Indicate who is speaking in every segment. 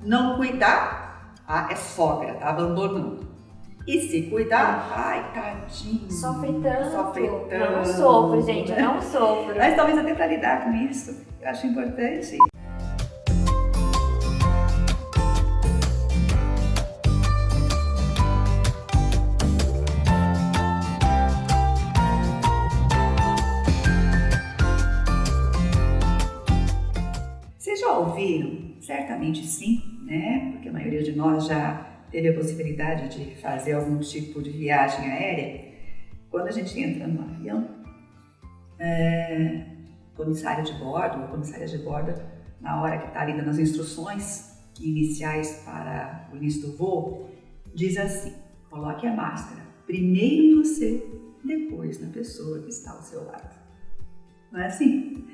Speaker 1: Não cuidar, é sogra, tá abandonando. E se cuidar, ai, tadinho.
Speaker 2: Sofre tanto.
Speaker 1: Eu
Speaker 2: não sofro, gente, eu não sofro.
Speaker 1: Mas talvez até para lidar com isso, eu acho importante. Vocês já ouviram? Certamente sim, né? Porque a maioria de nós já teve a possibilidade de fazer algum tipo de viagem aérea. Quando a gente entra no avião, comissário de bordo ou comissária de bordo, na hora que está ali dando as instruções iniciais para o início do voo, diz assim: coloque a máscara primeiro em você, depois na pessoa que está ao seu lado. Não é assim?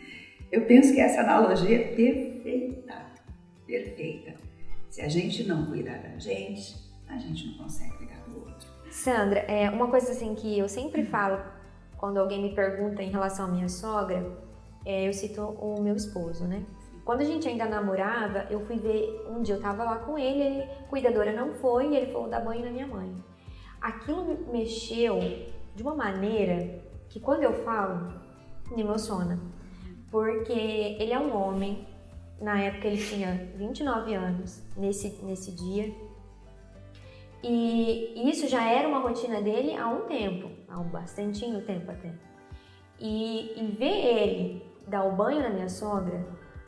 Speaker 1: Eu penso que essa analogia é perfeita. Se a gente não cuidar da gente, a gente não consegue cuidar do outro.
Speaker 2: Sandra, uma coisa assim que eu sempre falo quando alguém me pergunta em relação à minha sogra, eu cito o meu esposo, né? Quando a gente ainda namorava, eu fui ver, um dia eu tava lá com ele, cuidadora não foi, e ele falou dar banho na minha mãe. Aquilo me mexeu de uma maneira que quando eu falo, me emociona. Porque ele é um homem, na época ele tinha 29 anos, nesse dia, e isso já era uma rotina dele há um tempo, há bastantinho tempo até. E ver ele dar o banho na minha sogra,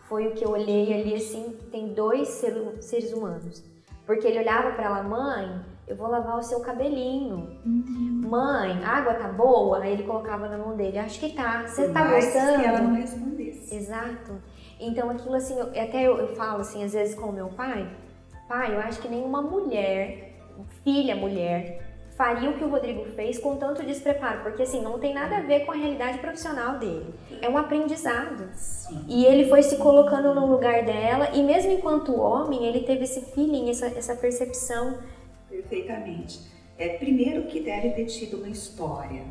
Speaker 2: foi o que eu olhei ali assim, tem dois seres humanos. Porque ele olhava para ela: mãe, eu vou lavar o seu cabelinho. Mãe, a água tá boa? Aí ele colocava na mão dele: acho que tá. Você tá gostando?
Speaker 1: Que ela não respondesse.
Speaker 2: Exato. Então aquilo assim, eu falo assim, às vezes com o meu pai: pai, eu acho que nenhuma mulher, filha mulher, faria o que o Rodrigo fez com tanto despreparo, porque assim, não tem nada a ver com a realidade profissional dele. É um aprendizado.
Speaker 1: Sim.
Speaker 2: E ele foi se colocando no lugar dela, e mesmo enquanto homem, ele teve esse feeling, essa percepção.
Speaker 1: Perfeitamente. Primeiro que deve ter tido uma história,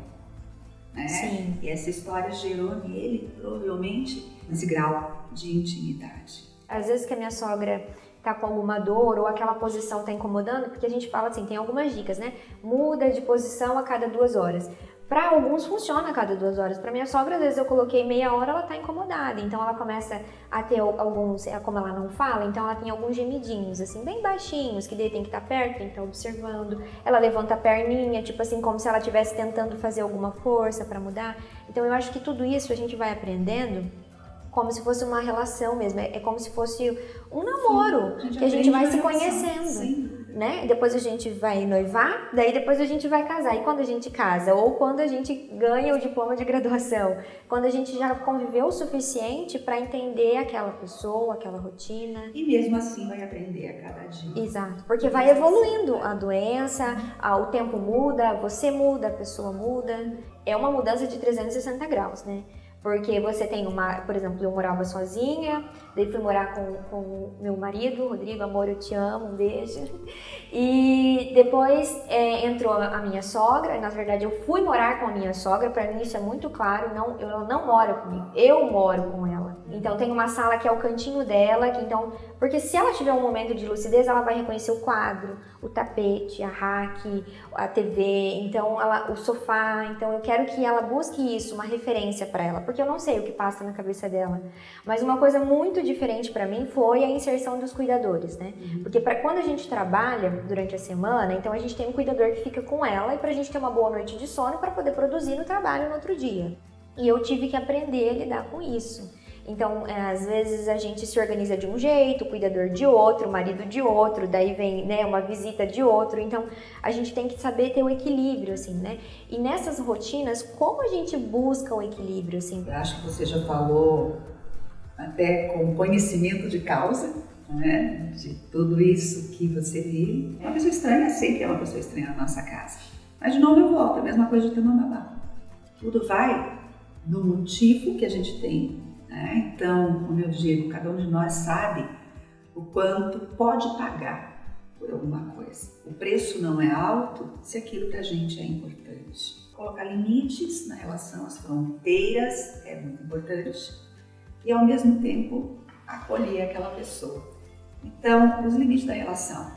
Speaker 1: né?
Speaker 2: Sim.
Speaker 1: E essa história gerou nele, provavelmente, esse grau de intimidade.
Speaker 2: Às vezes que a minha sogra tá com alguma dor ou aquela posição tá incomodando, porque a gente fala assim, tem algumas dicas, né? Muda de posição a cada 2 horas. Para alguns funciona a cada 2 horas. Para minha sogra, às vezes eu coloquei meia hora, ela tá incomodada. Então ela começa a ter alguns, como ela não fala, então ela tem alguns gemidinhos, assim, bem baixinhos, que daí tem que estar perto, tem que estar observando. Ela levanta a perninha, tipo assim, como se ela estivesse tentando fazer alguma força para mudar. Então eu acho que tudo isso a gente vai aprendendo como se fosse uma relação mesmo. É como se fosse um namoro.
Speaker 1: Sim,
Speaker 2: que a gente vai se
Speaker 1: relação.
Speaker 2: conhecendo.
Speaker 1: Sim.
Speaker 2: Né? Depois a gente vai noivar, daí depois a gente vai casar. E quando a gente casa, ou quando a gente ganha o diploma de graduação, quando a gente já conviveu o suficiente para entender aquela pessoa, aquela rotina.
Speaker 1: E mesmo assim vai aprender a cada dia.
Speaker 2: Exato, porque vai evoluindo a doença, o tempo muda, você muda, a pessoa muda. É uma mudança de 360 graus, né? Porque você tem por exemplo, eu morava sozinha, daí fui morar com meu marido, Rodrigo, amor, eu te amo, um beijo. E depois entrou a minha sogra, na verdade eu fui morar com a minha sogra, para mim isso é muito claro, ela não mora comigo, eu moro com ela. Então tem uma sala que é o cantinho dela, porque se ela tiver um momento de lucidez, ela vai reconhecer o quadro, o tapete, a rack, a TV, então o sofá, então eu quero que ela busque isso, uma referência para ela, porque eu não sei o que passa na cabeça dela. Mas uma coisa muito diferente para mim foi a inserção dos cuidadores, né? Porque quando a gente trabalha durante a semana, então a gente tem um cuidador que fica com ela e pra gente ter uma boa noite de sono para poder produzir no trabalho no outro dia. E eu tive que aprender a lidar com isso. Então, às vezes a gente se organiza de um jeito, o cuidador de outro, o marido de outro, daí vem, né, uma visita de outro. Então, a gente tem que saber ter o equilíbrio, assim, né? E nessas rotinas, como a gente busca o equilíbrio, assim?
Speaker 1: Eu acho que você já falou até com conhecimento de causa, né, de tudo isso que você vive. Uma pessoa estranha sempre é uma pessoa estranha na nossa casa. Mas, de novo, eu volto, a mesma coisa de ter uma babá. Tudo vai no motivo que a gente tem. Então, como eu digo, cada um de nós sabe o quanto pode pagar por alguma coisa. O preço não é alto se aquilo pra gente é importante. Colocar limites na relação às fronteiras é muito importante e, ao mesmo tempo, acolher aquela pessoa. Então, os limites da relação.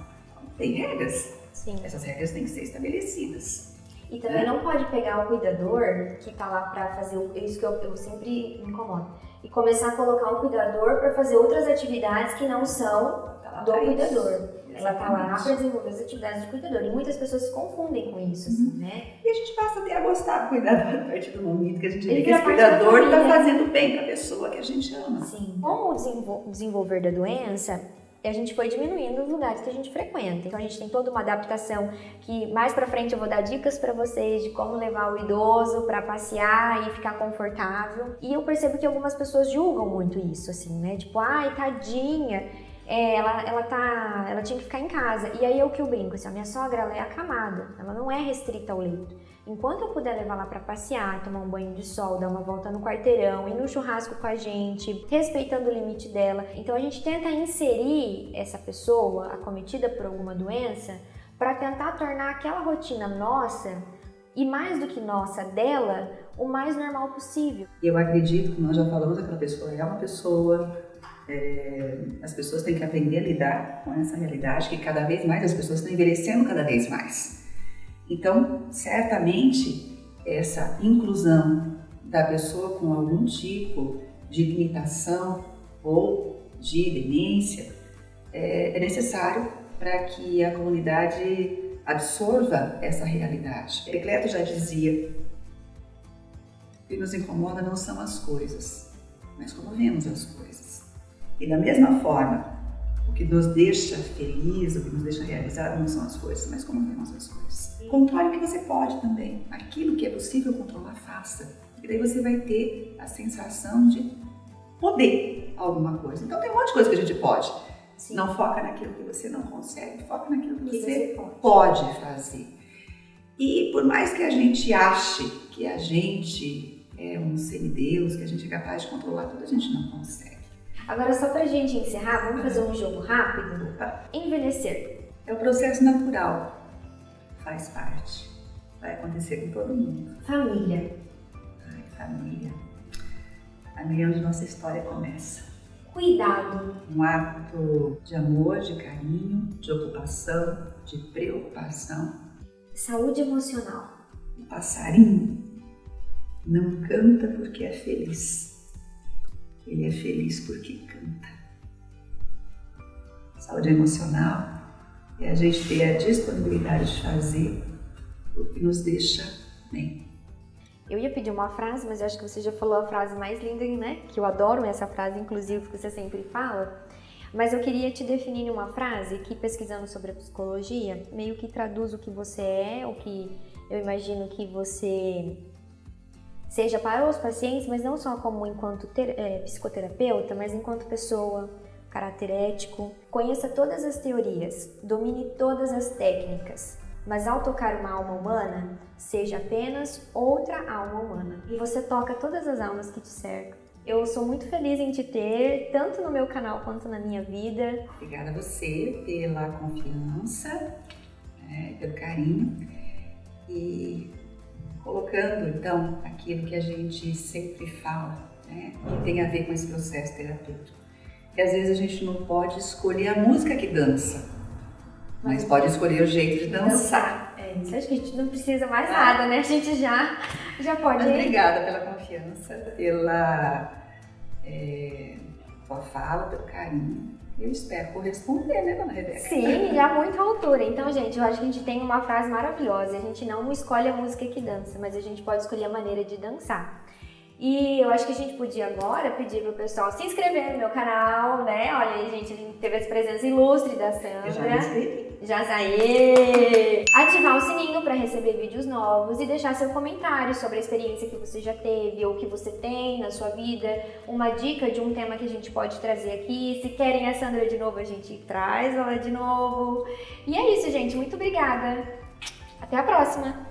Speaker 1: Tem regras.
Speaker 2: Sim.
Speaker 1: Essas regras têm que ser estabelecidas.
Speaker 2: E também não pode pegar o cuidador que tá lá pra fazer isso que eu sempre me incomodo. E começar a colocar um cuidador pra fazer outras atividades que não são do cuidador. Ela tá lá para desenvolver as atividades do cuidador. E muitas pessoas se confundem com isso, assim, né?
Speaker 1: E a gente passa até a gostar do cuidador a partir do momento que a gente vê
Speaker 2: Ele
Speaker 1: que esse
Speaker 2: vira parte da
Speaker 1: cuidador está
Speaker 2: família.
Speaker 1: fazendo bem para a pessoa que a gente ama.
Speaker 2: Sim. Com o desenvolver da doença, a gente foi diminuindo os lugares que a gente frequenta. Então a gente tem toda uma adaptação que mais pra frente eu vou dar dicas pra vocês de como levar o idoso pra passear e ficar confortável. E eu percebo que algumas pessoas julgam muito isso, assim, né? Tipo, ai, tadinha, ela tinha que ficar em casa. E aí é o que eu brinco, assim, a minha sogra, ela é acamada, ela não é restrita ao leito. Enquanto eu puder levar lá pra passear, tomar um banho de sol, dar uma volta no quarteirão, ir no churrasco com a gente, respeitando o limite dela. Então a gente tenta inserir essa pessoa acometida por alguma doença para tentar tornar aquela rotina nossa, e mais do que nossa, dela, o mais normal possível.
Speaker 1: Eu acredito, como nós já falamos, aquela pessoa é uma pessoa, as pessoas têm que aprender a lidar com essa realidade, que cada vez mais as pessoas estão envelhecendo cada vez mais. Então, certamente, essa inclusão da pessoa com algum tipo de limitação ou de demência é necessário para que a comunidade absorva essa realidade. Epicleto já dizia: o que nos incomoda não são as coisas, mas como vemos as coisas. E da mesma forma, o que nos deixa feliz, o que nos deixa realizado não são as coisas, mas como vemos as coisas. Controle o que você pode também. Aquilo que é possível controlar, faça. E daí você vai ter a sensação de poder alguma coisa. Então tem um monte de coisa que a gente pode. Sim. Não foca naquilo que você não consegue, foca naquilo que você pode fazer. E por mais que a gente ache que a gente é um semideus, que a gente é capaz de controlar tudo, a gente não consegue.
Speaker 2: Agora, só pra gente encerrar, vamos fazer um jogo rápido? Envelhecer.
Speaker 1: É um processo natural. Faz parte. Vai acontecer com todo mundo.
Speaker 2: Família.
Speaker 1: Ai, família. Família é onde nossa história começa.
Speaker 2: Cuidado.
Speaker 1: Um ato de amor, de carinho, de ocupação, de preocupação.
Speaker 2: Saúde emocional.
Speaker 1: O passarinho não canta porque é feliz. Ele é feliz porque canta. Saúde emocional é a gente ter a disponibilidade de fazer o que nos deixa bem.
Speaker 2: Eu ia pedir uma frase, mas eu acho que você já falou a frase mais linda, né? Que eu adoro essa frase, inclusive, que você sempre fala. Mas eu queria te definir em uma frase que, pesquisando sobre a psicologia, meio que traduz o que você é, o que eu imagino que você seja para os pacientes, mas não só como enquanto psicoterapeuta, mas enquanto pessoa, caráter ético. Conheça todas as teorias, domine todas as técnicas, mas ao tocar uma alma humana, seja apenas outra alma humana. E você toca todas as almas que te cercam. Eu sou muito feliz em te ter, tanto no meu canal quanto na minha vida.
Speaker 1: Obrigada a você pela confiança, pelo carinho e colocando então aquilo que a gente sempre fala, que tem a ver com esse processo terapêutico. Que às vezes a gente não pode escolher a música que dança, mas pode escolher o jeito de dançar.
Speaker 2: Isso, acho que a gente não precisa mais nada, né? A gente já pode.
Speaker 1: Mas obrigada pela confiança, pela tua fala, pelo carinho. Eu espero corresponder, né, dona Rebeca?
Speaker 2: Sim, e há muita altura. Então, gente, eu acho que a gente tem uma frase maravilhosa. A gente não escolhe a música que dança, mas a gente pode escolher a maneira de dançar. E eu acho que a gente podia agora pedir pro pessoal se inscrever no meu canal, né? Olha aí, gente, a gente teve essa presença ilustre da Sandra.
Speaker 1: Eu já me inscrevi.
Speaker 2: Já saiu! Ativar o sininho para receber vídeos novos e deixar seu comentário sobre a experiência que você já teve ou que você tem na sua vida, uma dica de um tema que a gente pode trazer aqui. Se querem a Sandra de novo, a gente traz ela de novo. E é isso, gente. Muito obrigada. Até a próxima!